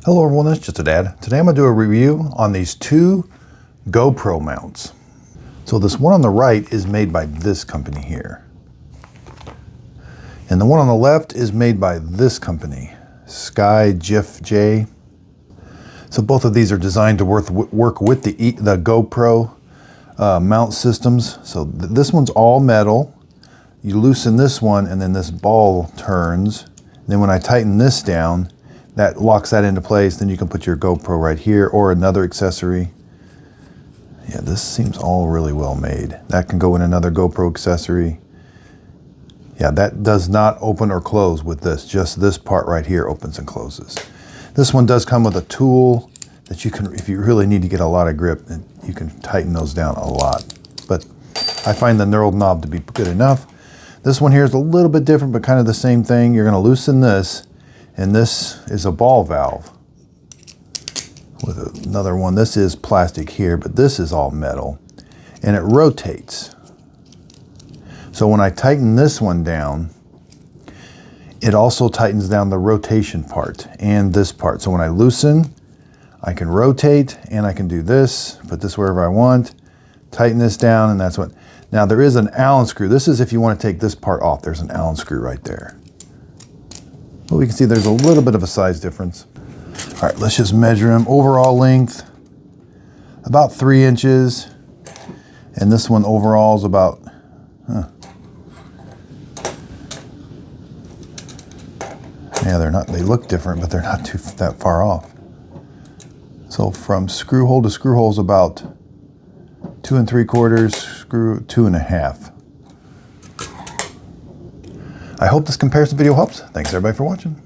Hello everyone, it's just a dad. Today I'm going to do a review on these two GoPro mounts. So this one on the right is made by this company here. And the one on the left is made by this company, Sky GIF-J. So both of these are designed to work with the GoPro mount systems. So this one's all metal. You loosen this one and then this ball turns. And then when I tighten this down, that locks that into place. Then you can put your GoPro right here or another accessory. Yeah, this seems all really well made. That can go in another GoPro accessory. Yeah, that does not open or close with this. Just this part right here opens and closes. This one does come with a tool that you can, if you really need to get a lot of grip, you can tighten those down a lot. But I find the knurled knob to be good enough. This one here is a little bit different, but kind of the same thing. You're going to loosen this. And this is a ball valve with another one. This is plastic here, but this is all metal and it rotates. So when I tighten this one down, it also tightens down the rotation part and this part. So when I loosen, I can rotate and I can do this, put this wherever I want, tighten this down, and that's what. Now there is an Allen screw. This is if you want to take this part off. There's an Allen screw right there. But we can see there's a little bit of a size difference. All right, let's just measure them. Overall length, about 3 inches. And this one overall is about, yeah, they look different, but they're not that far off. So from screw hole to screw hole is about 2 3/4, screw 2 1/2. I hope this comparison video helps. Thanks everybody for watching.